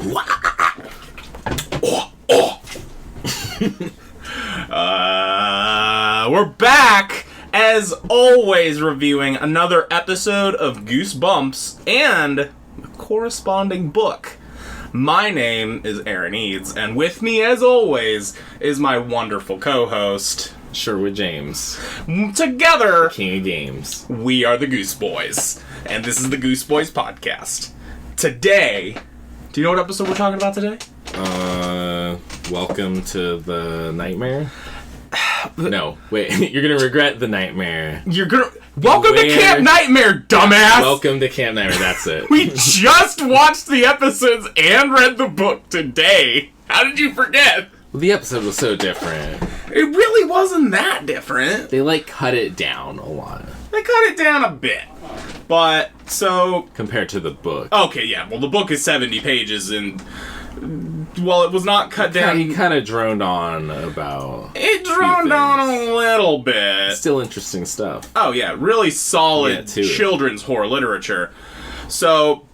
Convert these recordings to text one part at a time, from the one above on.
We're back, as always, reviewing another episode of Goosebumps and a corresponding book. My name is Aaron Eads, and with me, as always, is my wonderful co-host, Sherwood James. Together, King of Games. We are the Gooseboyz, and this is the Gooseboyz podcast. Today, do you know what episode we're talking about today? Welcome to the nightmare? No, wait, you're gonna regret the nightmare. Welcome to Camp Nightmare, dumbass! Welcome to Camp Nightmare, that's it. We just watched the episodes and read the book today. How did you forget? Well, the episode was so different. It really wasn't that different. They, cut it down a lot. They cut it down a bit. But, so... Compared to the book. Okay, yeah, well, the book is 70 pages, and... Well, it was not cut down. He kind of droned on about... It droned on a little bit. Still interesting stuff. Oh, yeah, really solid children's horror literature. So...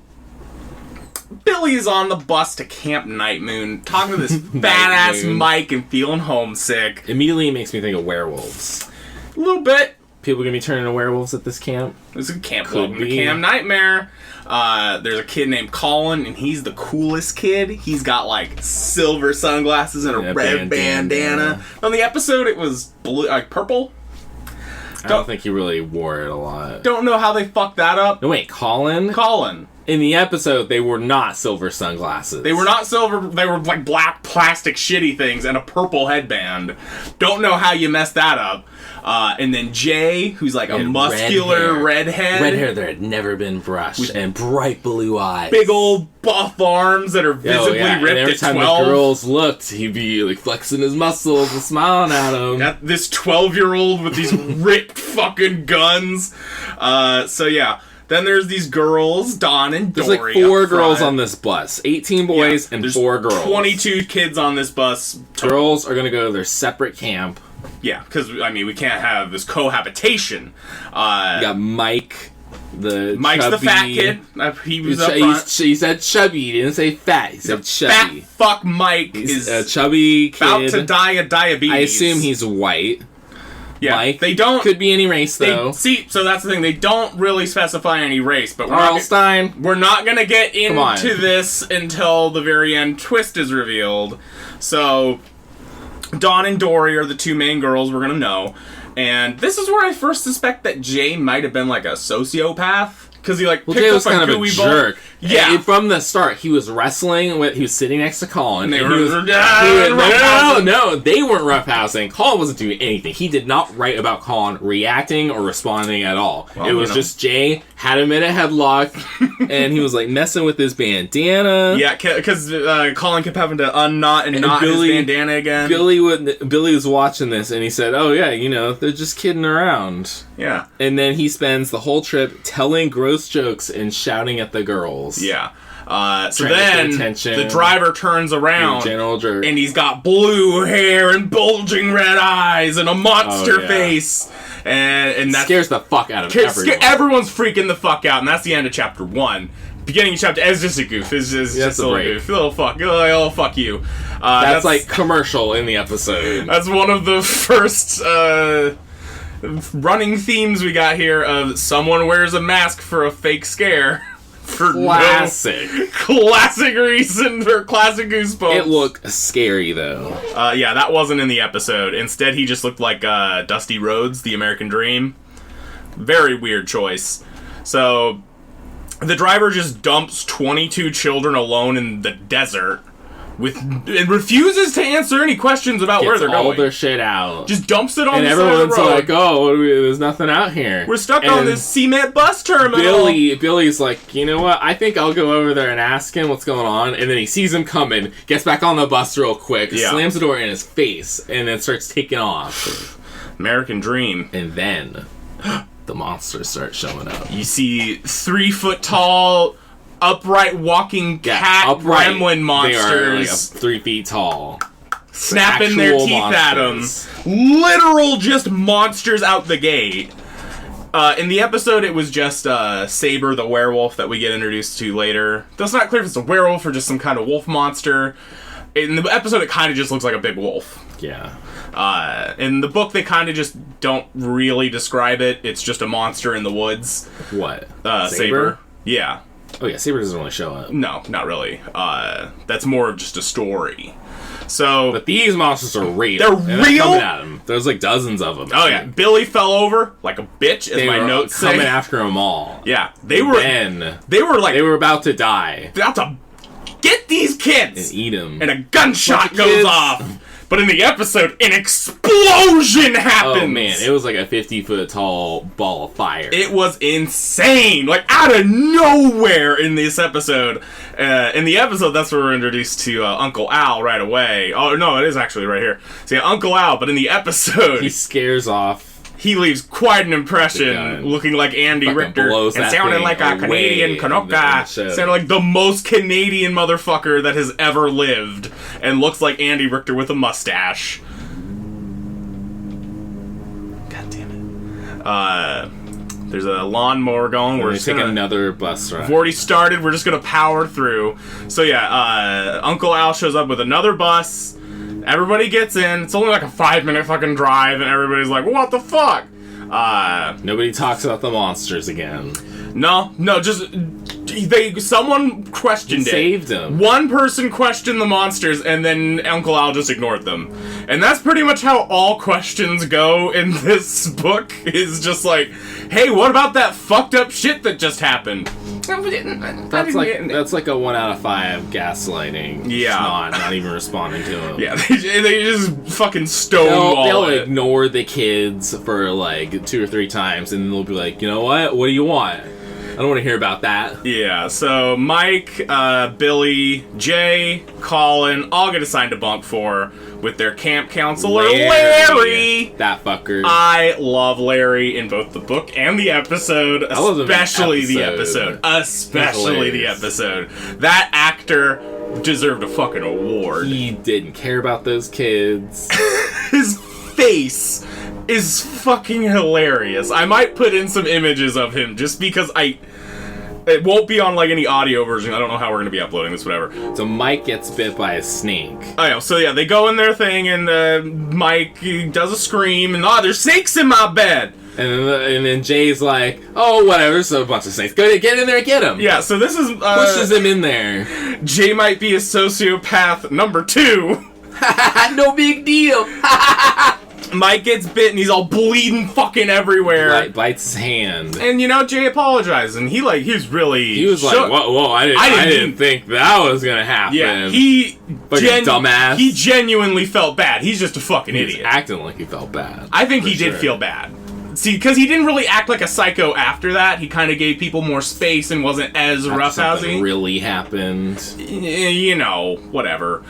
Billy is on the bus to Camp Night Moon, talking to this badass Mike and feeling homesick. Immediately makes me think of werewolves. A little bit. People gonna be turning into werewolves at this camp? This is a camp. Welcome to Camp Nightmare. There's a kid named Colin, and he's the coolest kid. He's got, silver sunglasses and a red bandana. On the episode, it was blue, purple. I don't think he really wore it a lot. Don't know how they fucked that up. No, wait, Colin? Colin. In the episode, they were not silver sunglasses. They were not silver. They were black plastic shitty things and a purple headband. Don't know how you messed that up. And then Jay, who's a muscular redhead. Red hair that had never been brushed and bright blue eyes. Big old buff arms that are visibly ripped and every at time 12. the girls looked, he'd be flexing his muscles and smiling at them. This 12-year-old with these ripped fucking guns. So yeah. Then there's these girls, Dawn and Dory. There's 4 girls on this bus. 18 boys and 4 girls. 22 kids on this bus. Girls are going to go to their separate camp. Yeah, because, we can't have this cohabitation. You got Mike, Mike's chubby, the fat kid. He was up front. He said chubby. He didn't say fat. He said chubby. Fat fuck Mike is a chubby kid. About to die of diabetes. I assume he's white. Yeah, Mike. They don't... Could be any race, though. So that's the thing. They don't really specify any race, but we're not going to get into this until the very end twist is revealed. So, Dawn and Dory are the 2 main girls we're going to know. And this is where I first suspect that Jay might have been, a sociopath. Because he, picked Jay was up kind of a jerk. Yeah. And from the start, he was wrestling with... He was sitting next to Colin. And they weren't roughhousing. Colin wasn't doing anything. He did not write about Colin reacting or responding at all. Well, it was just Jay had him in a headlock, and he was, messing with his bandana. Yeah, because Colin kept having to unknot and knot his bandana again. Billy was watching this, and he said, oh, yeah, they're just kidding around. Yeah. And then he spends the whole trip telling gross jokes and shouting at the girls. Yeah. So then the driver turns around and he's got blue hair and bulging red eyes and a monster face. And that scares the fuck out of everyone. Everyone's freaking the fuck out, and that's the end of chapter 1. Beginning of chapter, it's just a goof. It's just a little goof. Little fuck you. That's commercial in the episode. That's one of the first running themes we got here of someone wears a mask for a fake scare. For classic reason for classic Goosebumps. It looked scary though. Yeah, that wasn't in the episode. Instead, he just looked like Dusty Rhodes, the American Dream. Very weird choice. So, the driver just dumps 22 children alone in the desert. And refuses to answer any questions about where they're going. All their shit out. Just dumps it on the side of the road. And everyone's like, there's nothing out here. We're stuck on this cement bus terminal. Billy's like, you know what? I think I'll go over there and ask him what's going on. And then he sees him coming, gets back on the bus real quick, slams the door in his face, and then starts taking off. American Dream. And then the monsters start showing up. You see 3-foot-tall... upright walking gremlin monsters. They are 3 feet tall. Snapping their teeth at them. Literal just monsters out the gate. In the episode, it was just Saber the werewolf that we get introduced to later. It's not clear if it's a werewolf or just some kind of wolf monster. In the episode, it kind of just looks like a big wolf. Yeah. In the book, they kind of just don't really describe it. It's just a monster in the woods. What? Saber? Yeah. Oh yeah, Saber doesn't really show up. No, not really. That's more of just a story. So, but these monsters are real. They're real? Coming at him. There's like dozens of them. Oh yeah, Billy fell over like a bitch, as my notes say. Coming after them all. Yeah, they were about to die. About to get these kids and eat them. And a gunshot goes off. But in the episode, an explosion happens! Oh man, it was like a 50-foot tall ball of fire. It was insane! Like, out of nowhere in this episode. In the episode, that's where we're introduced to Uncle Al right away. Oh, no, it is actually right here. So yeah, Uncle Al, but in the episode... He scares off... He leaves quite an impression, looking like Andy Richter, and sounding like a Canadian Canucka. Sounded like the most Canadian motherfucker that has ever lived, and looks like Andy Richter with a mustache. God damn it. There's a lawnmower going. We're just taking another bus ride. We've already started. We're just gonna power through. So yeah, Uncle Al shows up with another bus. Everybody gets in. It's only like a 5-minute fucking drive, and everybody's like, what the fuck? Nobody talks about the monsters again. No, just... Someone questioned it. Saved them. One person questioned the monsters, and then Uncle Al just ignored them. And that's pretty much how all questions go in this book, is just like, hey, what about that fucked up shit that just happened? That's like a 1 out of 5 gaslighting. Yeah. Not even responding to them. Yeah, they just fucking stonewall They'll it. ignore the kids for like 2 or 3 times, and then they'll be like, you know what? What do you want? I don't want to hear about that. Yeah, so Mike, Billy, Jay, Colin all get assigned to Bunk 4 with their camp counselor, Larry. That fucker. I love Larry in both the book and the episode, especially the episode. Especially the episode. That actor deserved a fucking award. He didn't care about those kids. His face is fucking hilarious. I might put in some images of him just because it won't be on like any audio version. I don't know how we're going to be uploading this, whatever. So Mike gets bit by a snake. Oh yeah, so yeah, they go in their thing and Mike does a scream and there's snakes in my bed. And then Jay's like, oh, whatever, there's a bunch of snakes. Go get in there and get him. Yeah, so this is... pushes him in there. Jay might be a sociopath number 2. No big deal. Mike gets bit and he's all bleeding fucking everywhere. Bites his hand. And Jay apologizes and he was shook. Like, whoa, I didn't think that was gonna happen. Yeah, he dumbass. He genuinely felt bad. He's just a fucking idiot. Acting like he felt bad. I think he did feel bad. See, because he didn't really act like a psycho after that. He kind of gave people more space and wasn't as roughhousing. Really happened. Whatever.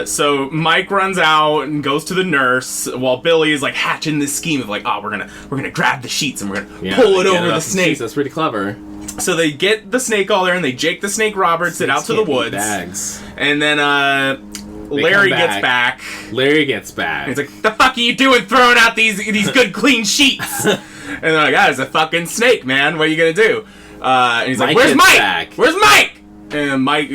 So Mike runs out and goes to the nurse while Billy is like hatching this scheme of like, we're gonna grab the sheets and we're gonna pull it over the snake. That's pretty clever. So they get the snake all there and they Jake the Snake Roberts it out to the woods. Bags. And then Larry gets back. He's like, the fuck are you doing throwing out these good clean sheets? And they're like, it's a fucking snake, man. What are you gonna do? And he's like, where's Mike? Where's Mike? And Mike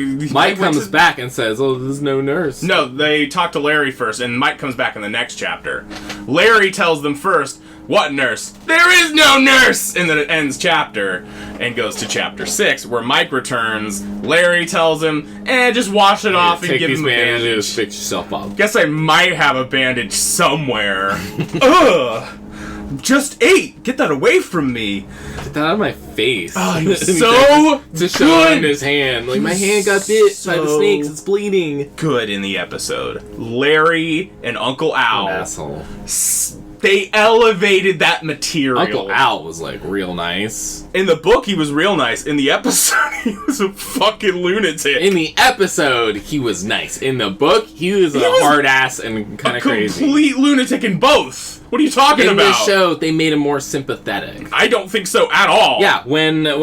comes back and says, oh, there's no nurse. No, they talk to Larry first, and Mike comes back in the next chapter. Larry tells them first, what nurse? There is no nurse! And then it ends chapter and goes to chapter 6, where Mike returns. Larry tells him, just wash it off and give him a bandage. Fix yourself up. Guess I might have a bandage somewhere. Ugh! Just ate! Get that away from me! Get that out of my face. Oh, he was so to show him his hand. Like, my hand got bit by the snakes. It's bleeding. Good in the episode. Larry and Uncle Al. An asshole. They elevated that material. Uncle Al was, like, real nice. In the book, he was real nice. In the episode, he was a fucking lunatic. In the episode, he was nice. In the book, he was a hard ass and kind of crazy. Complete lunatic in both. What are you talking about? In the show, they made him more sympathetic. I don't think so at all. Yeah, when they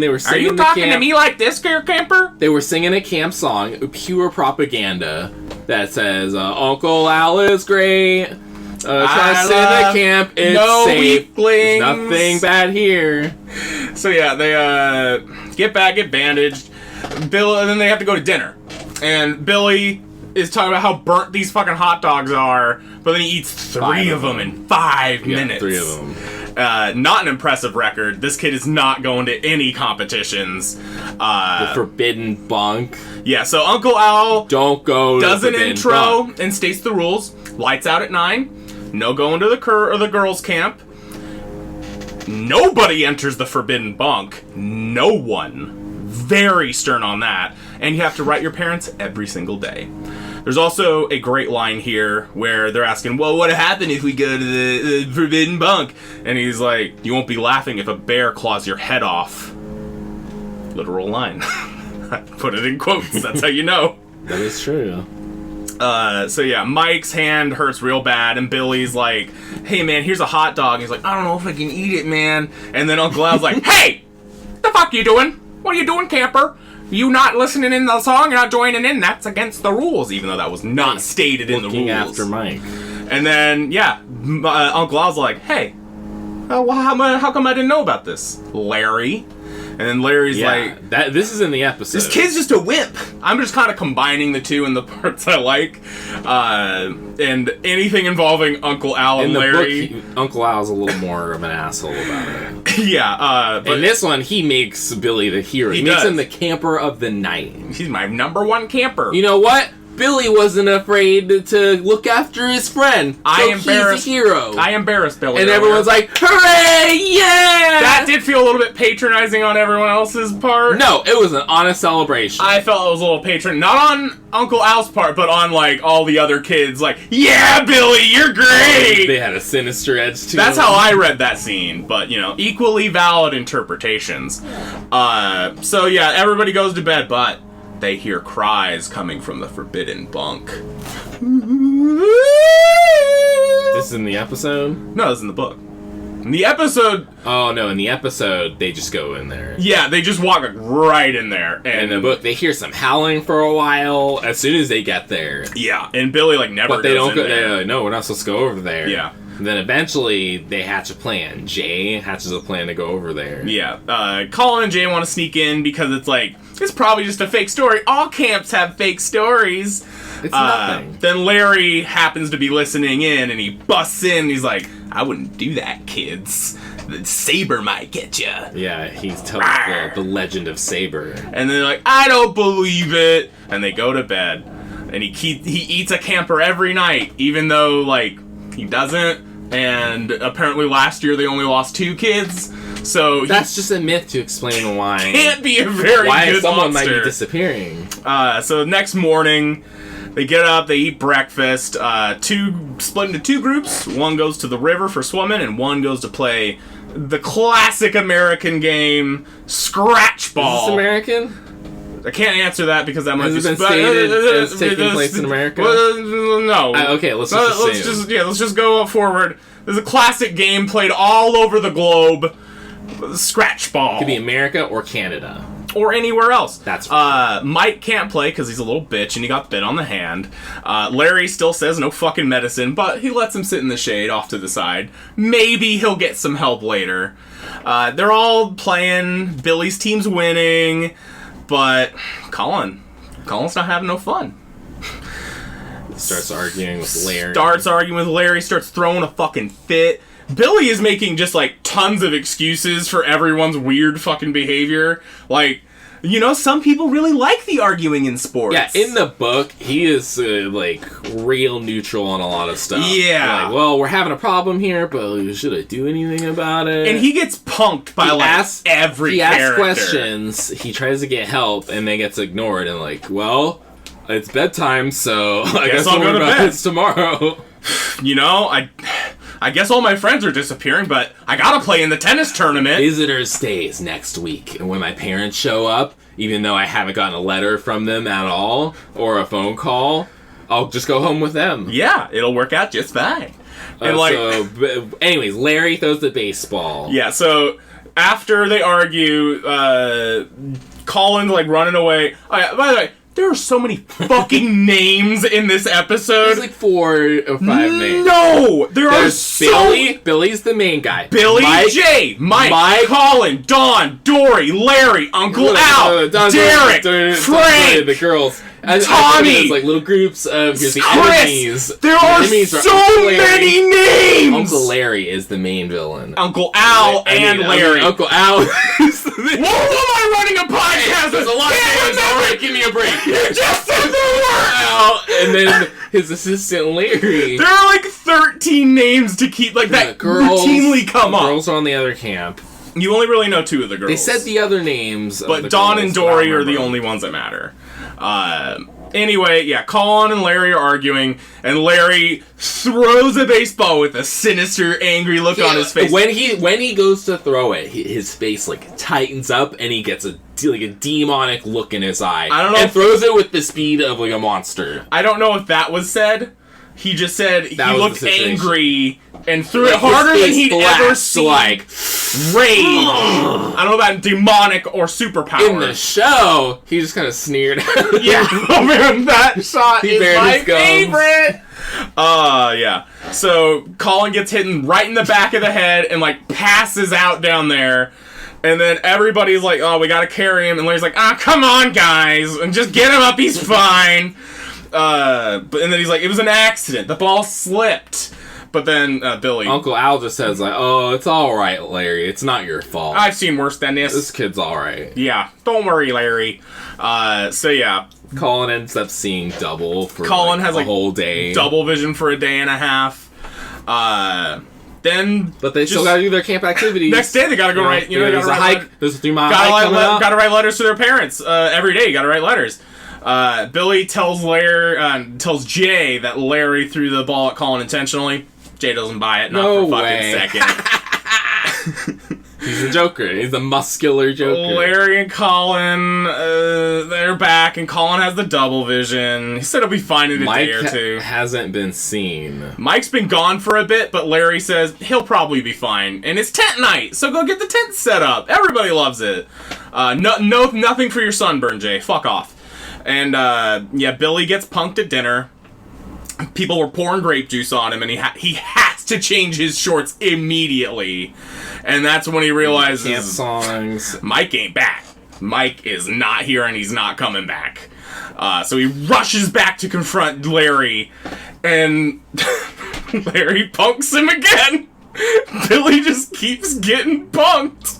were singing, are you talking to me like this, camper? They were singing a camp song, pure propaganda that says, Uncle Al is great. Trust in the camp. It's no safe. weaklings. There's nothing bad here. So yeah, they get bandaged. Bill, and then they have to go to dinner. And Billy is talking about how burnt these fucking hot dogs are, but then he eats three of them in 5 minutes. 3 of them. Not an impressive record. This kid is not going to any competitions. The forbidden bunk. Yeah, so Uncle Al Don't go. does to an the intro bunk. and states the rules. Lights out at 9. No going to the girls' camp. Nobody enters the forbidden bunk. No one. Very stern on that. And you have to write your parents every single day. There's also a great line here where they're asking, well, what would happen if we go to the forbidden bunk? And he's like, you won't be laughing if a bear claws your head off. Literal line. I put it in quotes. That's how you know. That is true. So yeah, Mike's hand hurts real bad, and Billy's like, hey man, here's a hot dog. He's like, I don't know if I can eat it, man. And then Uncle Al's like, hey! The fuck you doing? What are you doing, camper? You not listening in the song? You're not joining in? That's against the rules, even though that was not stated in the rules. Looking after Mike. And then, yeah, Uncle Al's like, hey, how come I didn't know about this? Larry. And then Larry's like... This is in the episode. This kid's just a wimp. I'm just kind of combining the two in the parts I like. And anything involving Uncle Al and Larry... book, Uncle Al's a little more of an asshole about it. Yeah, but... In this one, he makes Billy the hero. He makes him the camper of the night. He's my number one camper. You know what? Billy wasn't afraid to look after his friend. So he's a hero. I embarrassed Billy. And everyone's like, hooray, yeah! That did feel a little bit patronizing on everyone else's part. No, it was an honest celebration. I felt it was a little not on Uncle Al's part, but on, like, all the other kids. Like, yeah, Billy, you're great! They had a sinister edge to That's them. how I read that scene, but, you know, equally valid interpretations. So, yeah, everybody goes to bed, but... they hear cries coming from the forbidden bunk. This is in the episode? No, this is in the book. In the episode... oh, no, in the episode, they just go in there. Yeah, they just walk right in there. And in the book, they hear some howling for a while as soon as they get there. Yeah, and Billy, like, never but they goes don't go in there. there. Like, no, we're not supposed to go over there. Yeah. And then eventually, they hatch a plan. Jay hatches a plan to go over there. Yeah, Colin and Jay want to sneak in because it's like, it's probably just a fake story. All camps have fake stories. It's nothing. Then Larry happens to be listening in, and he busts in, and he's like, I wouldn't do that, kids. The Saber might get ya. Yeah, he tells the legend of Saber. And they're like, I don't believe it. And they go to bed. And he eats a camper every night, even though, like, he doesn't. And apparently last year they only lost 2 kids. So that's just a myth to explain why. Can't be a very good someone monster. might be disappearing. So next morning, they get up, they eat breakfast. Split into 2 groups. One goes to the river for swimming, and one goes to play the classic American game, Scratch Ball. Is this American? I can't answer that because that might be stated as taking place in America. No. Okay, let's just go forward. There's a classic game played all over the globe. Scratch Ball. It could be America or Canada. Or anywhere else. That's right. Mike can't play because he's a little bitch and he got bit on the hand. Larry still says no fucking medicine, but he lets him sit in the shade off to the side. Maybe he'll get some help later. They're all playing. Billy's team's winning. But Colin's not having no fun. Starts arguing with Larry. Starts throwing a fucking fit. Billy is making just, like, tons of excuses for everyone's weird fucking behavior. Like, you know, some people really like the arguing in sports. Yeah, in the book, he is, like, real neutral on a lot of stuff. Yeah. Like, well, we're having a problem here, but should I do anything about it? And he gets punked by, every character. He asks questions, he tries to get help, and then gets ignored, and like, well, it's bedtime, so I guess I'll go to bed. It's tomorrow. You know, I guess all my friends are disappearing, but I gotta play in the tennis tournament. Visitors stays next week, and when my parents show up, even though I haven't gotten a letter from them at all, or a phone call, I'll just go home with them. Yeah, it'll work out just fine. And anyways, Larry throws the baseball. Yeah, so after they argue, Colin's like running away. Oh, yeah, by the way, There are so many fucking names in this episode. There's like 4 or 5 names. No! There's so... Billy's the main guy. Billy, Jay, Mike, Colin, Don, Dory, Larry, Uncle Al, Derek, Frank, the girls. Tommy! There's like little groups of Chris! the enemies. There are so many names! Uncle Larry is the main villain. Uncle Al and Larry. Uncle Al is the main. Whoa, am I running a podcast? There's a lot of names. Alright, give me a break. You just said the word! Al, and then his assistant Larry. There are like 13 names to keep, like, that routinely come up. Girls are on the other camp. You only really know 2 of the girls. They said the other names, but Dawn and Dory are the only ones that matter. Anyway, yeah, Colin and Larry are arguing, and Larry throws a baseball with a sinister, angry look on his face. When he goes to throw it, his face like tightens up, and he gets a demonic look in his eye. I don't know. And throws it with the speed of like a monster. I don't know if that was said. He just said he looked angry and threw it harder than he'd ever seen. Like rage. I don't know about demonic or superpower. In the show, he just kind of sneered. Yeah, oh man, that shot is my favorite. Yeah. So Colin gets hit right in the back of the head and like passes out down there. And then everybody's like, "Oh, we gotta carry him." And Larry's like, "Ah, come on, guys, and just get him up. He's fine." And then he's like, "It was an accident. The ball slipped." But then Billy, Uncle Al just says like, "Oh, it's all right, Larry. It's not your fault. I've seen worse than this. This kid's all right." Yeah, don't worry, Larry. So yeah, Colin ends up seeing double for Colin has a whole day, double vision for a day and a half. But they still gotta do their camp activities. Next day they gotta go write. You know, there's a hike. There's a 3-mile hike coming up. Gotta write letters to their parents every day. Gotta write letters. Billy tells Jay that Larry threw the ball at Colin intentionally. Jay doesn't buy it. Not for a fucking second. He's a Joker. He's a muscular Joker. Larry and Colin, they're back, and Colin has the double vision. He said he'll be fine in a day or 2. Hasn't been seen. Mike's been gone for a bit, but Larry says he'll probably be fine. And it's tent night, so go get the tent set up. Everybody loves it. Nothing for your sunburn, Jay. Fuck off. And, Billy gets punked at dinner. People were pouring grape juice on him, and he has to change his shorts immediately. And that's when he realizes camp songs. Mike ain't back. Mike is not here, and he's not coming back. So he rushes back to confront Larry, and Larry punks him again. Billy just keeps getting punked.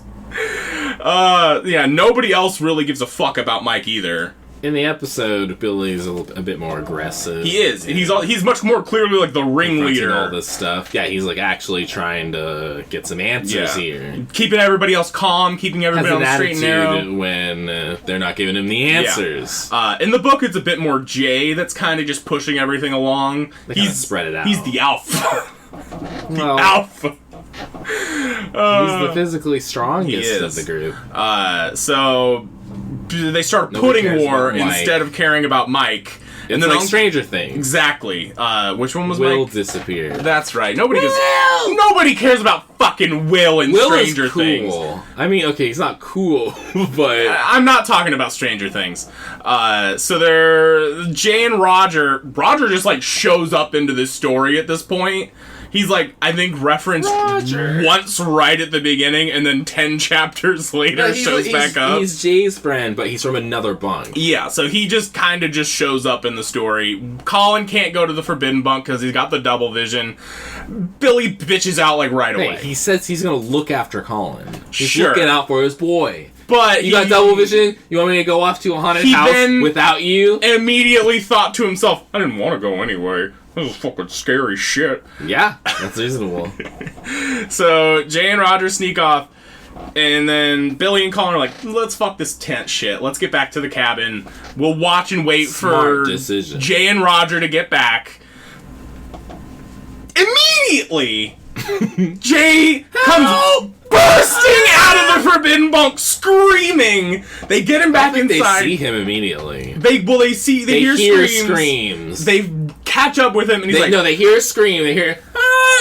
Nobody else really gives a fuck about Mike either. In the episode, Billy's a bit more aggressive. He is. He's much more clearly like the ringleader. All this stuff. Yeah, he's like actually trying to get some answers here. Keeping everybody else calm, keeping everybody on the straight and narrow. When they're not giving him the answers. Yeah. In the book, it's a bit more Jay that's kind of just pushing everything along. He's spread it out. He's the alpha. Alpha. He's the physically strongest of the group. So they start putting war instead of caring about Mike. And then like Stranger Things. Exactly. Which one was Will Mike? Disappeared. That's right. Nobody cares about fucking Will in Stranger Things. I mean, okay, he's not cool, but I'm not talking about Stranger Things. So they're Jay and Roger. Roger just like shows up into this story at this point. He's like, I think referenced once right at the beginning, and then 10 chapters later shows back up. He's Jay's friend, but he's from another bunk. Yeah, so he just kind of just shows up in the story. Colin can't go to the Forbidden Bunk because he's got the double vision. Billy bitches out like right away. He says he's gonna look after Colin. He's looking out for his boy. But you got double vision? You want me to go off to a haunted house without you? Immediately thought to himself, I didn't want to go anyway. This is fucking scary shit. Yeah, that's reasonable. So Jay and Roger sneak off, and then Billy and Colin are like, let's fuck this tent shit. Let's get back to the cabin. We'll watch and wait for Jay and Roger to get back. Immediately, Jay comes bursting out of the Forbidden Bunk, screaming. They get him back inside. They see him immediately. They hear screams. They catch up with him, and he's like, no, they hear a scream. They hear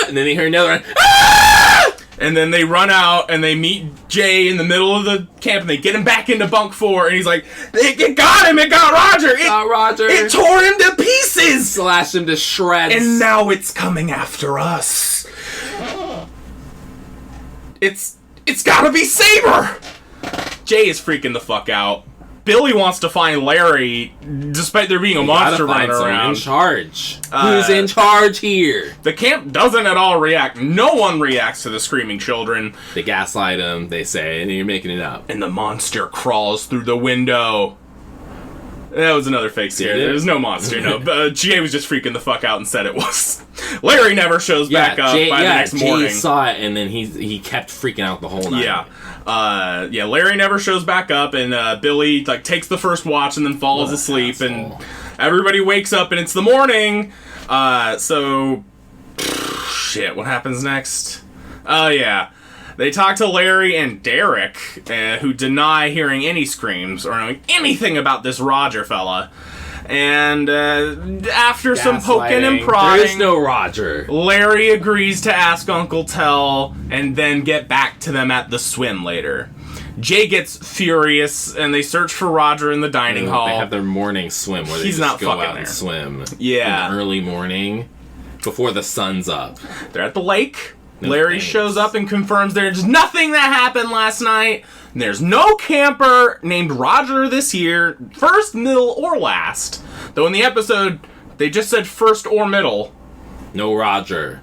and then they hear another one. Ah! And then they run out and they meet Jay in the middle of the camp and they get him back into bunk 4 and he's like, it got him, it got Roger. It tore him to pieces. Slashed him to shreds. And now it's coming after us. It's gotta be Saber. Jay is freaking the fuck out. Billy wants to find Larry, despite there being a monster running around. In charge. Who's in charge here? The camp doesn't at all react. No one reacts to the screaming children. They gaslight him, they say, and you're making it up. And the monster crawls through the window. That was another fake scare. There was no monster, no. Jay was just freaking the fuck out and said it was. Larry never shows back up by the next morning. Jay saw it, and then he kept freaking out the whole night. Yeah. Larry never shows back up, and Billy takes the first watch and then falls asleep, and everybody wakes up, and it's the morning. Shit, what happens next? Oh, yeah. They talk to Larry and Derek, who deny hearing any screams or knowing anything about this Roger fella. And after some poking and prodding, there is no Roger. Larry agrees to ask Uncle Tell and then get back to them at the swim later. Jay gets furious and they search for Roger in the dining hall. They have their morning swim where they just go out and swim. Yeah. In the early morning before the sun's up. They're at the lake. Larry shows up and confirms there's nothing that happened last night. There's no camper named Roger this year, first, middle, or last. Though in the episode, they just said first or middle. No Roger.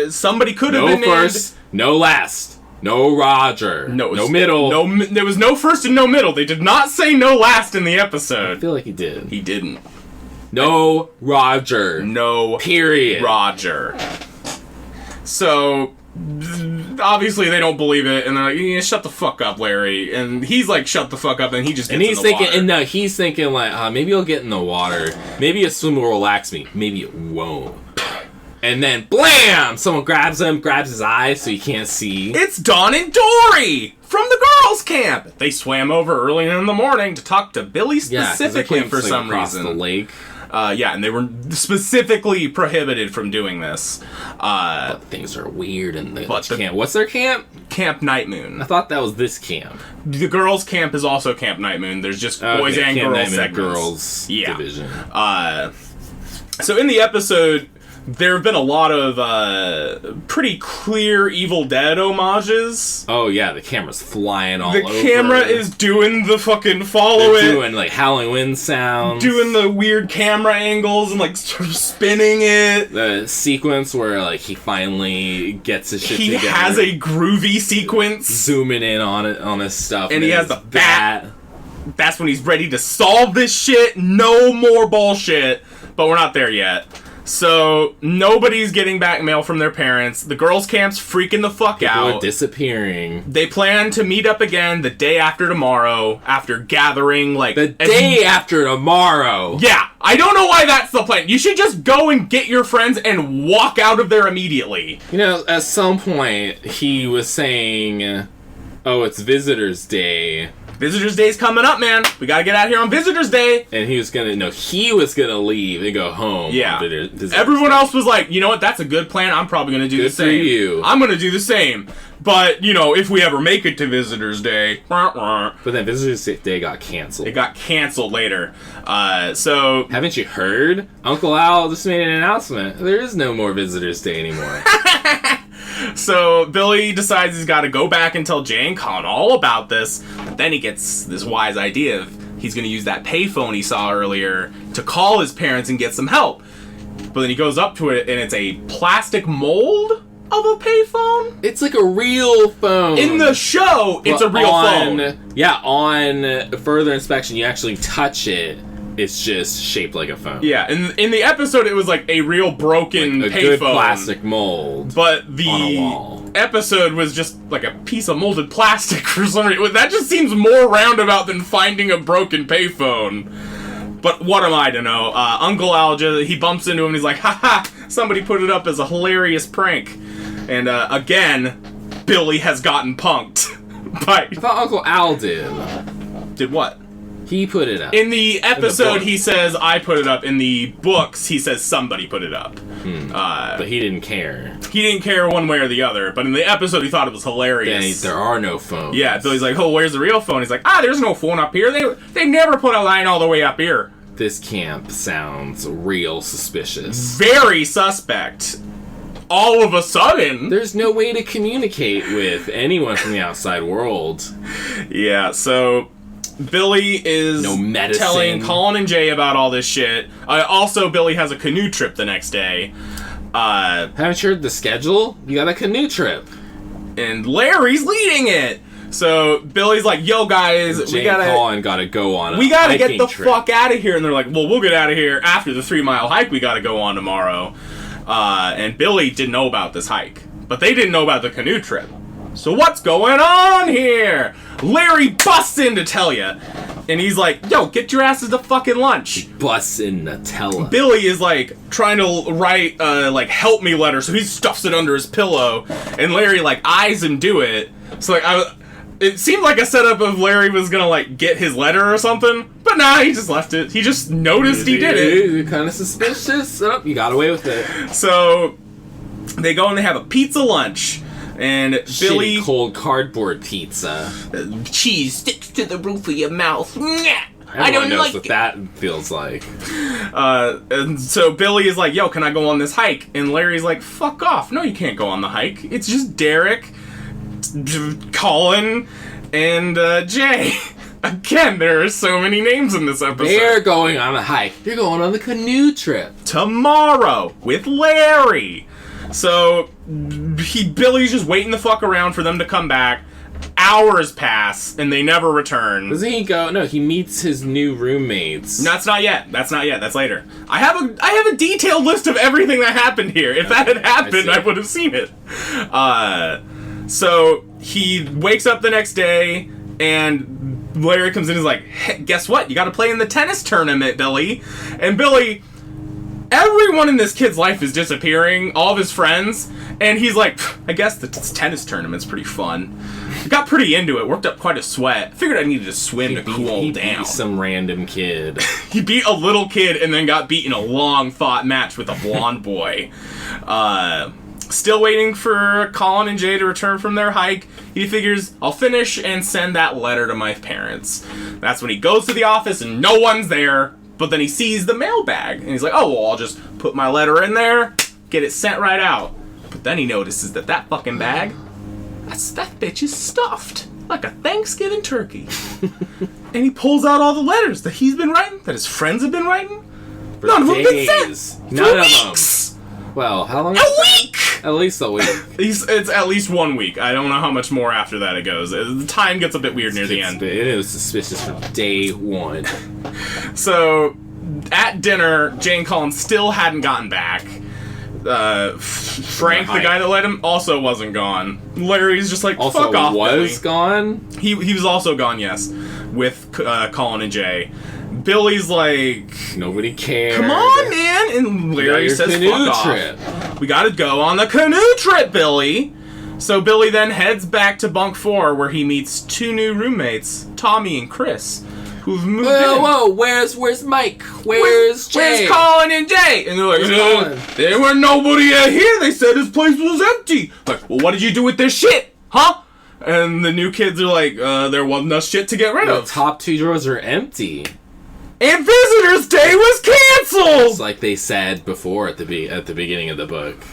Somebody could have been named... No first, no last. No Roger. No middle. There was no first and no middle. They did not say no last in the episode. I feel like he did. He didn't. No Roger. No... Period. Roger. So, obviously they don't believe it, and they're like, yeah, shut the fuck up, Larry. And he's like, shut the fuck up, and he just gets he's thinking like, maybe I'll get in the water. Maybe a swim will relax me. Maybe it won't. And then, blam! Someone grabs his eyes so he can't see. It's Dawn and Dory from the girls' camp. They swam over early in the morning to talk to Billy specifically for some reason. The lake. And they were specifically prohibited from doing this. But things are weird in the camp. What's their camp? Camp Night Moon. I thought that was this camp. The girls' camp is also Camp Night Moon. There's just boys and girls segments. Girls division. So in the episode, there have been a lot of pretty clear Evil Dead homages. Oh yeah, the camera's flying all over. The camera is doing the fucking doing like howling wind sounds. Doing the weird camera angles and like sort of spinning it. The sequence where like he finally gets his shit together. He has a groovy sequence. Zooming in on his stuff. And he has the bat. That's when he's ready to solve this shit. No more bullshit. But we're not there yet. So, nobody's getting back mail from their parents. The girls' camp's freaking the fuck out. People are disappearing. They plan to meet up again the day after tomorrow, after gathering, like... The day after tomorrow! Yeah, I don't know why that's the plan. You should just go and get your friends and walk out of there immediately. You know, at some point, he was saying, oh, it's Visitor's Day. Visitor's Day's coming up, man. We gotta get out here on Visitor's Day. And he was gonna leave and go home. Yeah. Everyone else was like, you know what, that's a good plan. I'm probably gonna do the same. Good for you. I'm gonna do the same. But, you know, if we ever make it to Visitor's Day. But then Visitor's Day got canceled. It got canceled later. So... Haven't you heard? Uncle Al just made an announcement. There is no more Visitor's Day anymore. So Billy decides he's got to go back and tell Jay and Colin all about this. But then he gets this wise idea of he's going to use that payphone he saw earlier to call his parents and get some help. But then he goes up to it and it's a plastic mold of a payphone. It's like a real phone. In the show, it's a real phone. Yeah, on further inspection, you actually touch it. It's just shaped like a phone. Yeah, and in the episode, it was like a real broken like a payphone. Good plastic mold. But the episode was just like a piece of molded plastic for some reason. That just seems more roundabout than finding a broken payphone. But what am I to know? Uncle Al, he bumps into him and he's like, haha, somebody put it up as a hilarious prank. And again, Billy has gotten punked. I thought Uncle Al did. Did what? He put it up. In the episode, book. he says, I put it up. In the books, he says somebody put it up. But he didn't care. He didn't care one way or the other. But in the episode, he thought it was hilarious. There are no phones. Yeah, Billy's like, oh, where's the real phone? He's like, there's no phone up here. They never put a line all the way up here. This camp sounds real suspicious. Very suspect. All of a sudden. There's no way to communicate with anyone from the outside world. Yeah, so Billy is telling Colin and Jay about all this shit. Also, Billy has a canoe trip the next day. Haven't you heard the schedule? You got a canoe trip. And Larry's leading it. So Billy's like, yo, guys, Jay and Colin gotta go on a we gotta get the trip. fuck out of here. And they're like, well, we'll get out of here after the 3-mile hike we gotta go on tomorrow. And Billy didn't know about this hike. But they didn't know about the canoe trip. So what's going on here? Larry busts in to tell you. And he's like, yo, get your asses to fucking lunch. Busts in Nutella. Billy is like trying to write like help me letter, so he stuffs it under his pillow. And Larry like eyes him do it. So like it seemed like a setup of Larry was gonna like get his letter or something. But nah, he just left it. He just noticed he did it. You're kind of suspicious. Oh, you got away with it. So they go and they have a pizza lunch. And Billy... Shitty cold cardboard pizza. Cheese sticks to the roof of your mouth. I don't knows like what that feels like. And so Billy is like, yo, can I go on this hike? And Larry's like, fuck off. No, you can't go on the hike. It's just Derek, Colin, and Jay. Again, there are so many names in this episode. They're going on a hike. You're going on the canoe trip. Tomorrow with Larry. So Billy's just waiting the fuck around for them to come back. Hours pass and they never return. Doesn't he go? No, he meets his new roommates. No, that's not yet. That's later. I have a detailed list of everything that happened here. If that had happened, I would have seen it. So he wakes up the next day and Larry comes in and is like, hey, guess what? You got to play in the tennis tournament, Billy. And Billy... Everyone in this kid's life is disappearing, all of his friends, and he's like, I guess the tennis tournament's pretty fun. Got pretty into it, worked up quite a sweat. Figured I needed to swim to cool down. Beat some random kid. He beat a little kid and then got beat in a long-fought match with a blonde boy. Still waiting for Colin and Jay to return from their hike. He figures, I'll finish and send that letter to my parents. That's when he goes to the office and no one's there. But then he sees the mailbag, and he's like, oh, well, I'll just put my letter in there, get it sent right out. But then he notices that fucking bag, that bitch is stuffed, like a Thanksgiving turkey. And he pulls out all the letters that he's been writing, that his friends have been writing. None of them have been sent. None of them. Well, how long? A week! At least a week. It's at least 1 week. I don't know how much more after that it goes. The time gets a bit weird near the end. It was suspicious from day one. So, at dinner, Jay and Colin still hadn't gotten back. Frank, the guy that led him, also wasn't gone. Larry's just like, also fuck off, was Billy. Gone? He was also gone, yes, with Colin and Jay. Billy's like... Nobody cares. Come on, man! And Larry says, fuck trip. off. We gotta go on the canoe trip, Billy! So Billy then heads back to Bunk 4, where he meets 2 new roommates, Tommy and Chris, who've moved in. Whoa, where's Mike? Where's Jay? Where's Colin and Jay? And they're like, there were nobody here. They said his place was empty. Like, well, what did you do with this shit? Huh? And the new kids are like, there wasn't enough shit to get rid of. The top 2 drawers are empty. And Visitor's Day was canceled! It's like they said before at the beginning of the book,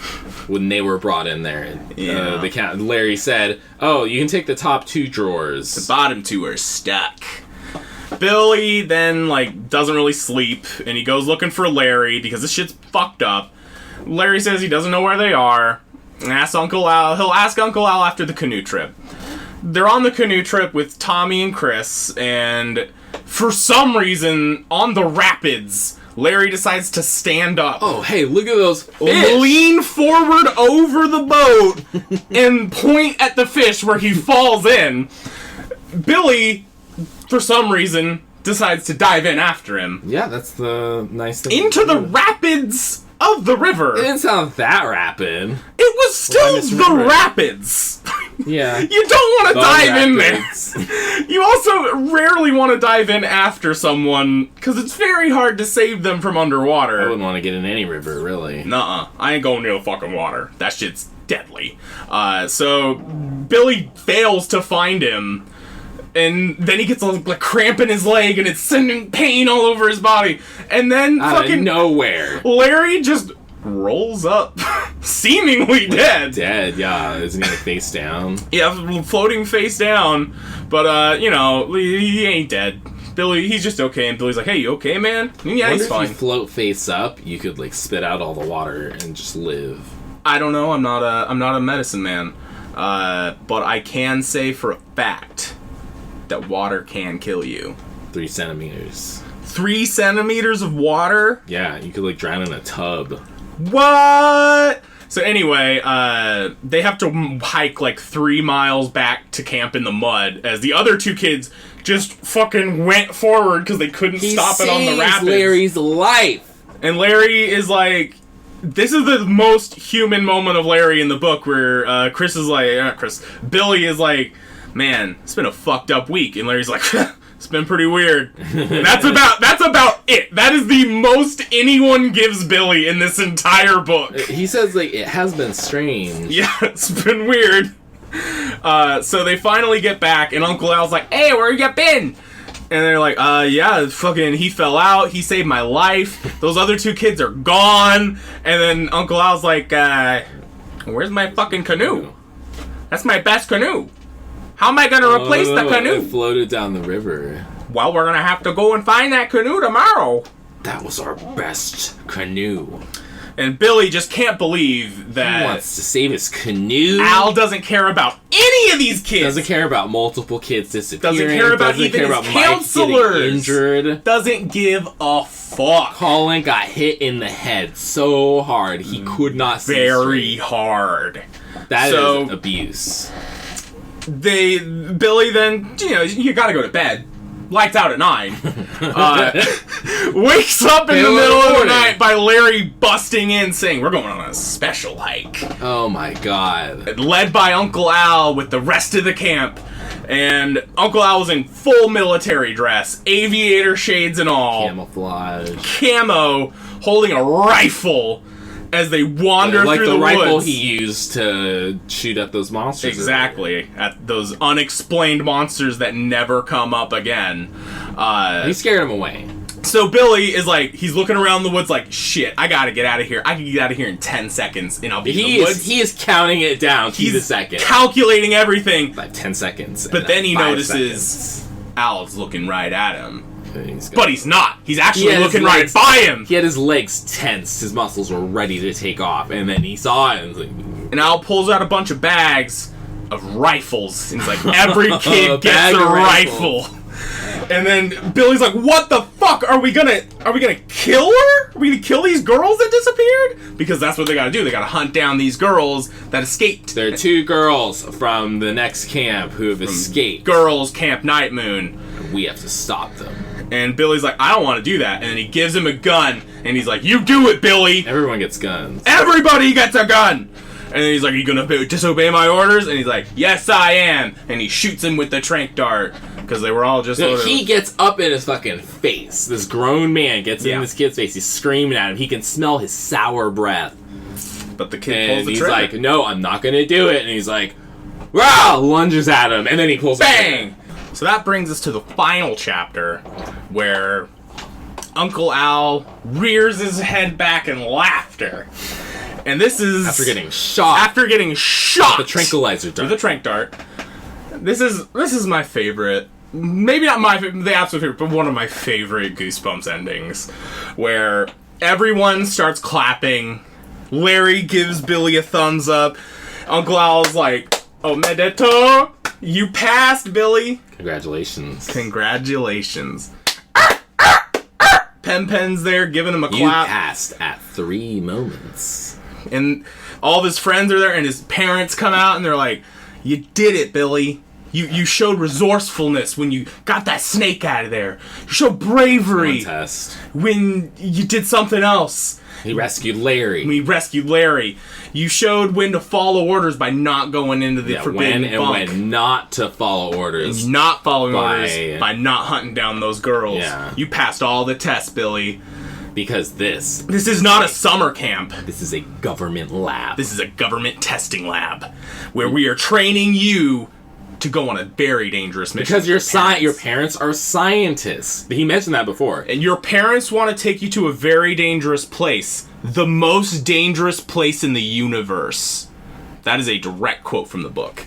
when they were brought in there. Yeah. Larry said, oh, you can take the top 2 drawers. The bottom 2 are stuck. Billy then, doesn't really sleep, and he goes looking for Larry, because this shit's fucked up. Larry says he doesn't know where they are, and asks Uncle Al. He'll ask Uncle Al after the canoe trip. They're on the canoe trip with Tommy and Chris, and... for some reason, on the rapids, Larry decides to stand up. Oh, hey, look at those fish. Lean forward over the boat and point at the fish where he falls in. Billy, for some reason, decides to dive in after him. Yeah, that's the nice thing. Into the rapids of the river. It didn't sound that rapid. It was still the rapids. Yeah. You don't want to dive in rapids. there. You also rarely want to dive in after someone, because it's very hard to save them from underwater. I wouldn't want to get in any river, really. Nuh-uh. I ain't going near the fucking water. That shit's deadly. So Billy fails to find him, and then he gets a cramp in his leg, and it's sending pain all over his body. And then Out of nowhere. Larry just rolls up, seemingly dead. Dead, yeah. Isn't he face down? Yeah, floating face down. But, he ain't dead. Billy, he's just okay, and Billy's like, hey, you okay, man? Yeah, he's fine. If you float face up, you could, spit out all the water and just live. I don't know, I'm not a medicine man. But I can say for a fact that water can kill you. 3 centimeters. 3 centimeters of water? Yeah, you could, drown in a tub. What? So anyway, they have to hike 3 miles back to camp in the mud as the other 2 kids just fucking went forward because they couldn't stop it on the rapids. Larry's life. And Larry is like, this is the most human moment of Larry in the book where Billy is like, man, it's been a fucked up week. And Larry's like, it's been pretty weird. And that's about it. That is the most anyone gives Billy in this entire book. He says, it has been strange. Yeah, it's been weird. So they finally get back, and Uncle Al's like, hey, where you been? And they're like, yeah, fucking, he fell out. He saved my life. Those other 2 kids are gone. And then Uncle Al's like, where's my fucking canoe? That's my best canoe. How am I going to replace the canoe? It floated down the river. Well, we're going to have to go and find that canoe tomorrow. That was our best canoe. And Billy just can't believe that he wants to save his canoe. Al doesn't care about any of these kids. Doesn't care about multiple kids disappearing. Doesn't care about even his counselors. Injured. Doesn't give a fuck. Colin got hit in the head so hard he could not see very hard. That is abuse. Billy then, you gotta go to bed. Lights out at 9. Wakes up in the middle of the night by Larry busting in saying, we're going on a special hike. Oh my god. Led by Uncle Al with the rest of the camp. And Uncle Al was in full military dress, aviator shades and all. Camouflage. Camo, holding a rifle as they wander through the woods. Like the rifle he used to shoot at those monsters. Exactly. At those unexplained monsters that never come up again. He scared him away. So Billy is he's looking around the woods like, shit, I gotta get out of here. I can get out of here in 10 seconds and I'll be in the woods. He is counting it down to the second. Calculating everything. 10 seconds. But then he notices Al's looking right at him. But he's not. He's actually looking right by him. He had his legs tensed. His muscles were ready to take off. And then he saw it. And Al pulls out a bunch of bags of rifles. And he's like, every kid gets a rifle. And then Billy's like, what the fuck? Are we gonna kill her? Are we gonna kill these girls that disappeared? Because that's what they gotta do. They gotta hunt down these girls that escaped. There are 2 girls from the next camp who have escaped. Girls Camp Night Moon. We have to stop them. And Billy's like, I don't want to do that. And then he gives him a gun. And he's like, you do it, Billy. Everyone gets guns. Everybody gets a gun. And then he's like, are you going to disobey my orders? And he's like, yes, I am. And he shoots him with the tranq dart. Because they were all just... he gets up in his fucking face. This grown man gets in this kid's face. He's screaming at him. He can smell his sour breath. But the kid pulls the trigger. And he's like, no, I'm not going to do it. And he's like, wow, lunges at him. And then he pulls bang! So that brings us to the final chapter, where Uncle Al rears his head back in laughter. And this is... After getting shot. With the tranquilizer dart. With the tranq dart. This is my favorite. Maybe not my favorite, the absolute favorite, but one of my favorite Goosebumps endings. Where everyone starts clapping. Larry gives Billy a thumbs up. Uncle Al's like, oh, Medito, you passed, Billy. Congratulations. Pen-Pen's there giving him a clap. You passed at 3 moments. And all of his friends are there, and his parents come out, and they're like, you did it, Billy. You showed resourcefulness when you got that snake out of there. You showed bravery when you did something else. He rescued Larry. You showed when to follow orders by not going into the forbidden bunk. When not to follow orders. Not following orders by not hunting down those girls. Yeah. You passed all the tests, Billy. Because this is not a summer camp. This is a government lab. This is a government testing lab where we are training you to go on a very dangerous mission. Because your parents are scientists. He mentioned that before. And your parents want to take you to a very dangerous place. The most dangerous place in the universe. That is a direct quote from the book.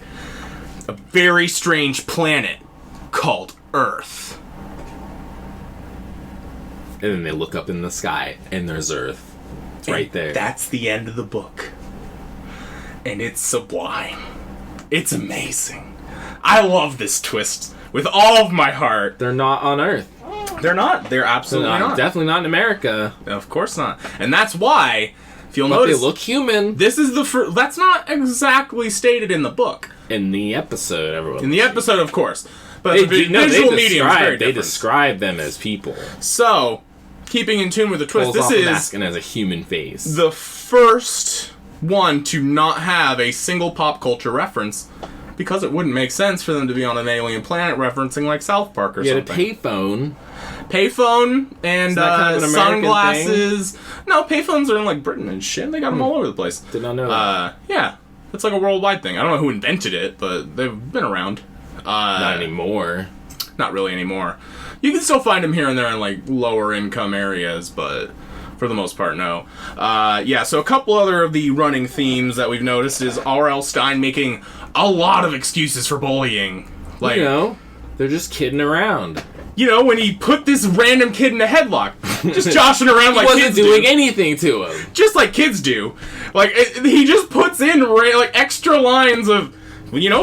A very strange planet called Earth. And then they look up in the sky, and there's Earth. It's right there. That's the end of the book. And it's sublime. It's amazing. I love this twist with all of my heart. They're not on Earth. They're not. They're absolutely not. Definitely not in America. Of course not. And that's why, if you'll but notice... they look human. This is the that's not exactly stated in the book. In the episode, everyone. In the episode, of course. But visual medium is very different. They describe them as people. So, keeping in tune with the twist, this is... masking as a human face. The first one to not have a single pop culture reference, because it wouldn't make sense for them to be on an alien planet referencing like South Park or something. Yeah, the payphone and kind of sunglasses. Thing? No, payphones are in like Britain and shit. They got them all over the place. Did not know that. Yeah, it's like a worldwide thing. I don't know who invented it, but they've been around. Not anymore. Not really anymore. You can still find them here and there in like lower income areas, but for the most part, no. Yeah, so a couple other of the running themes that we've noticed is R.L. Stine making a lot of excuses for bullying. Like, they're just kidding around. When he put this random kid in a headlock, just joshing around like kids do. He wasn't doing anything to him. Just like kids do. Like, he just puts in like extra lines of,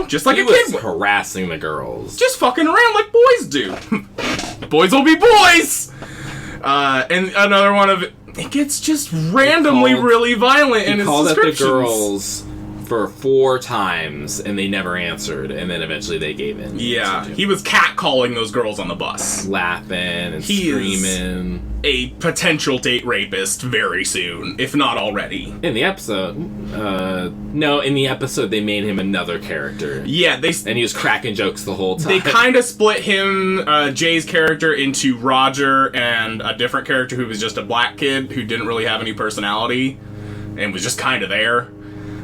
just like a kid. He was harassing the girls. Just fucking around like boys do. Boys will be boys! And another one of it gets just randomly really violent in his descriptions. He called out the girls for 4 times, and they never answered, and then eventually they gave in. Yeah, he was catcalling those girls on the bus. Laughing and screaming. A potential date rapist very soon, if not already. In the episode, they made him another character. Yeah, and he was cracking jokes the whole time. They kind of split him, Jay's character, into Roger and a different character who was just a black kid who didn't really have any personality and was just kind of there.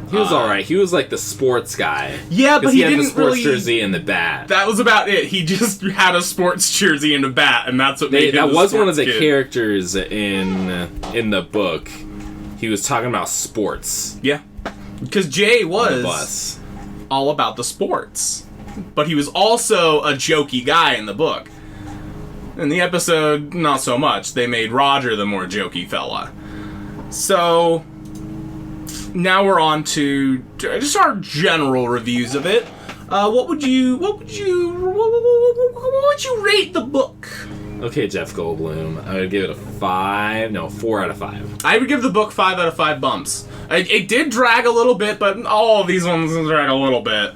He was alright. He was like the sports guy. Yeah, but he had didn't the sports really... jersey and the bat. That was about it. He just had a sports jersey and a bat, and that's what made him That was one of the kid. characters in the book. He was talking about sports. Yeah. Because Jay was on the bus. all about the sports. But he was also a jokey guy in the book. In the episode, not so much. They made Roger the more jokey fella. So... now we're on to just our general reviews of it. What would you rate the book? Okay, Jeff Goldblum, I would give it a 4 out of 5. I would give the book 5 out of 5 bumps. It did drag a little bit, but all of these ones drag a little bit.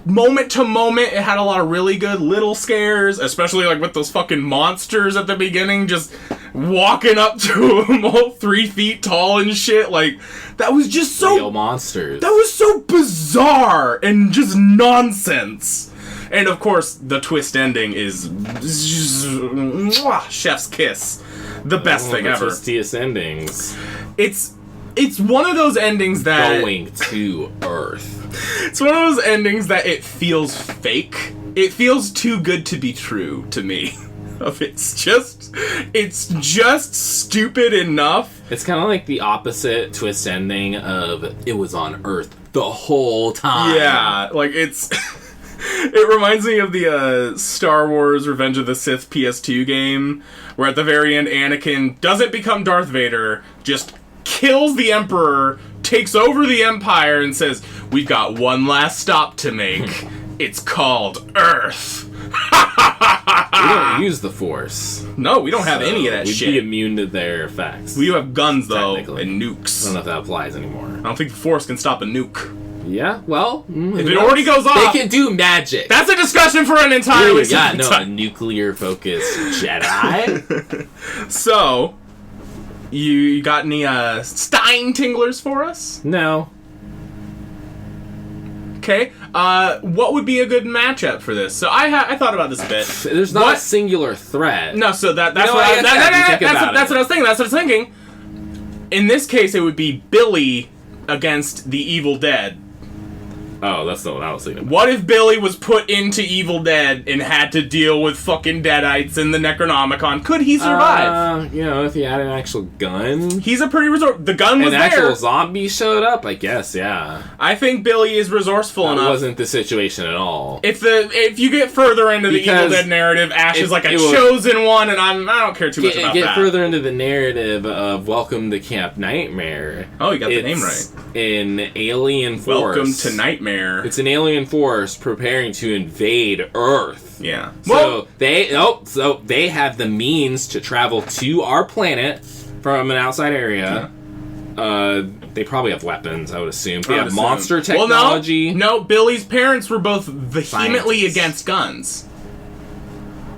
Moment to moment, it had a lot of really good little scares, especially like with those fucking monsters at the beginning, just walking up to him all 3 feet tall and shit. Like, that was just so... real monsters. That was so bizarre and just nonsense. And of course, the twist ending is chef's kiss. The best thing ever. Twistiest endings. It's one of those endings that... going to Earth. It's one of those endings that it feels fake. It feels too good to be true to me. It's just stupid enough. It's kind of like the opposite twist ending of it was on Earth the whole time. Yeah, like it's... It reminds me of the Star Wars Revenge of the Sith PS2 game, where at the very end, Anakin doesn't become Darth Vader, just kills the Emperor, takes over the Empire, and says, "We've got one last stop to make. It's called Earth." We don't use the Force. No, we don't have any of that we'd shit. We'd be immune to their effects. We have guns, though, and nukes. I don't know if that applies anymore. I don't think the Force can stop a nuke. Yeah, well... if it already goes off... They can do magic. That's a discussion for an entirely separate time. A nuclear-focused Jedi. So, you got any Stein tinglers for us? No. Okay. What would be a good matchup for this? So I thought about this a bit. There's not a singular threat. No, so that's what I was thinking. In this case, it would be Billy against the Evil Dead. Oh, that's not what I was thinking. What if Billy was put into Evil Dead and had to deal with fucking Deadites in the Necronomicon? Could he survive? If he had an actual gun. He's a pretty the gun was there. An actual zombie showed up, I guess, yeah. I think Billy is resourceful enough. That wasn't the situation at all. If you get further into the Evil Dead narrative, Ash is like a chosen one, and I don't care too much about that. Get further into the narrative of Welcome to Camp Nightmare. Oh, you got the name right. An alien force. Welcome to Nightmare. It's an alien force preparing to invade Earth. Yeah. So they have the means to travel to our planet from an outside area. Yeah. They probably have weapons, I would assume. They have monster technology. Well, no, Billy's parents were both vehemently against guns.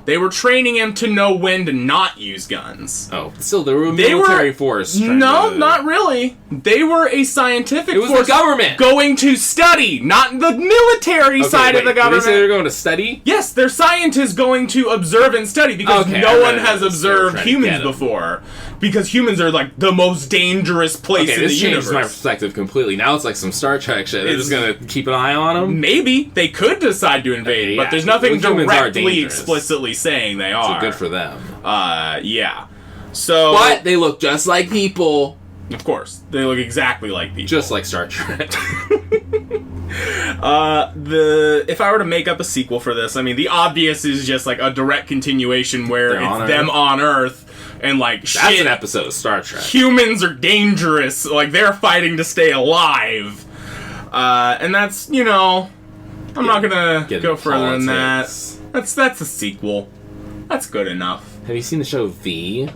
They were training him to know when to not use guns. Oh, still, they were a military force. No, not really. They were a scientific force. It was the government. Going to study, not the military side of the government. Did they say they were going to study? Yes, they're scientists going to observe and study because no one has observed humans before. Because humans are like the most dangerous place in the universe. This changes my perspective completely. Now it's like some Star Trek shit. They're just going to keep an eye on them? Maybe. They could decide to invade, but there's nothing directly, explicitly saying they are. So good for them. Yeah. So, but they look just like people. Of course. They look exactly like people. Just like Star Trek. If I were to make up a sequel for this, I mean, the obvious is just like a direct continuation where it's them on Earth. And like, that's an episode of Star Trek. Humans are dangerous. Like, they're fighting to stay alive. And that's, I'm not gonna go further than that. That's a sequel. That's good enough. Have you seen the show V?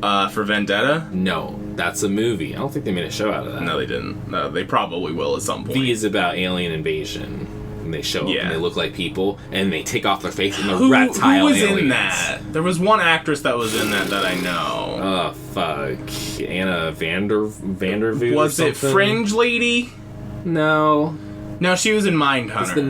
For Vendetta? No, that's a movie. I don't think they made a show out of that. No, they didn't. No, they probably will at some point. V is about alien invasion. And they show up and they look like people, and they take off their face, and the reptile who was aliens. In that? There was one actress that was in that I know. Oh, fuck. Anna Vandervoot Was it Fringe Lady? No. No, she was in Mindhunter. The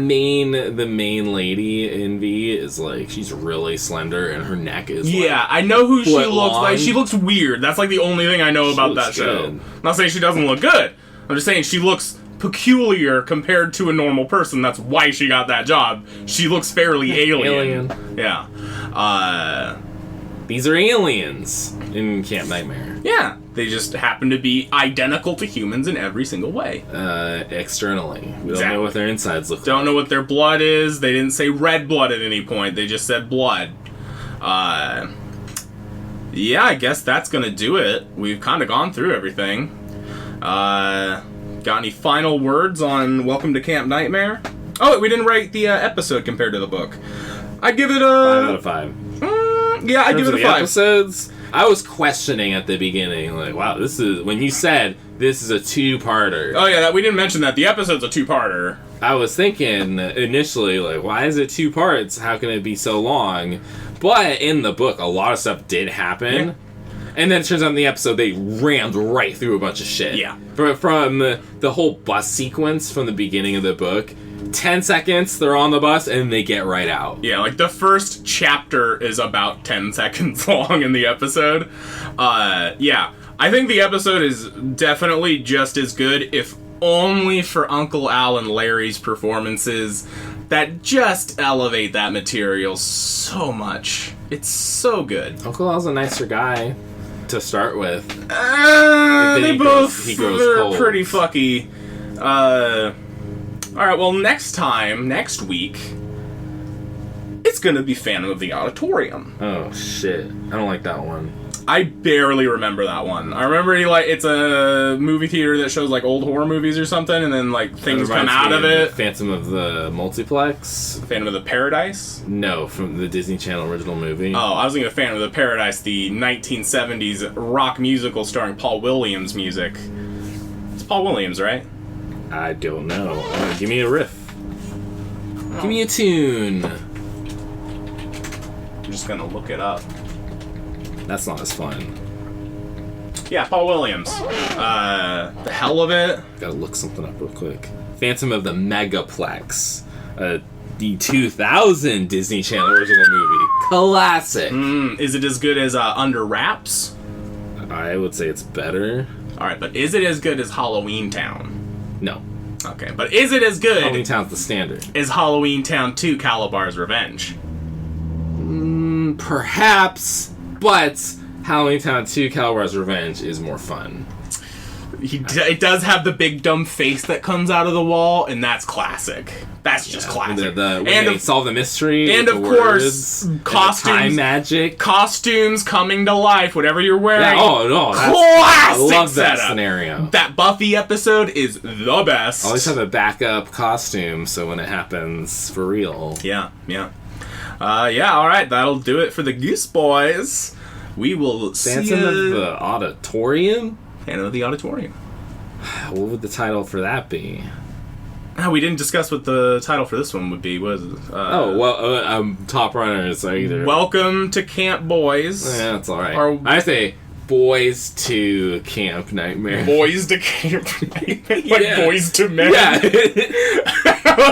main lady in V is like, she's really slender, and her neck is I know who she looks like. She looks weird. That's like the only thing I know about that show. I'm not saying she doesn't look good. I'm just saying she looks peculiar compared to a normal person. That's why she got that job. She looks fairly alien. Yeah. These are aliens in Camp Nightmare. Yeah. They just happen to be identical to humans in every single way. Externally. We don't know what their insides look like. Don't know what their blood is. They didn't say red blood at any point. They just said blood. Yeah, I guess that's gonna do it. We've kind of gone through everything. Got any final words on Welcome to Camp Nightmare? Oh, we didn't rate the episode compared to the book. I'd give it a 5 out of 5. Yeah, I'd give it a 5. Episodes, I was questioning at the beginning, like, wow, this is when you said this is a 2-parter. Oh yeah, we didn't mention that the episode's a 2-parter. I was thinking initially, like, why is it 2 parts? How can it be so long? But in the book, a lot of stuff did happen. Yeah. And then it turns out in the episode, they rammed right through a bunch of shit. Yeah. From the whole bus sequence from the beginning of the book, 10 seconds, they're on the bus, and they get right out. Yeah, like the first chapter is about 10 seconds long in the episode. Yeah. I think the episode is definitely just as good, if only for Uncle Al and Larry's performances that just elevate that material so much. It's so good. Uncle Al's a nicer guy to start with. They both are pretty fucky. Alright, well, next week, it's gonna be Phantom of the Auditorium. Oh, shit. I don't like that one. I barely remember that one. I remember it's a movie theater that shows like old horror movies or something, and then like things come out of it. Phantom of the Multiplex? Phantom of the Paradise? No, from the Disney Channel original movie. Oh, I was thinking of Phantom of the Paradise, the 1970s rock musical starring Paul Williams music. It's Paul Williams, right? I don't know. Give me a riff. Give me a tune. I'm just gonna look it up. That's not as fun. Yeah, Paul Williams. The hell of it. Gotta look something up real quick. Phantom of the Megaplex. The 2000 Disney Channel original movie. Classic. Is it as good as Under Wraps? I would say it's better. Alright, but is it as good as Halloween Town? No. Okay, but is it as good Halloween Town's the standard. as Halloween Town 2 Calabar's Revenge? Perhaps, but Halloween Town 2 Calabar's Revenge is more fun. It does have the big dumb face that comes out of the wall, and that's classic. That's just classic. When they solve the mystery, and with of the course, words, costumes, and the time magic, costumes coming to life. Whatever you're wearing. Yeah, oh no, classic. I love that setup. scenario. That Buffy episode is the best. Always have a backup costume, so when it happens for real. Yeah. All right, that'll do it for the Gooseboyz. We will see Phantom of the Auditorium. Phantom of the Auditorium. What would the title for that be? We didn't discuss what the title for this one would be. Top runners are either Welcome to Camp Boys. Yeah, that's all right. I say Boys to Camp Nightmare. Boys to Camp Nightmare. Like Yeah. Boys to Men. Yeah.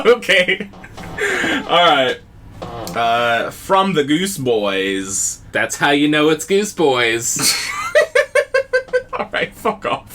Okay. All right. From the Gooseboyz. That's how you know it's Gooseboyz. All right, fuck off.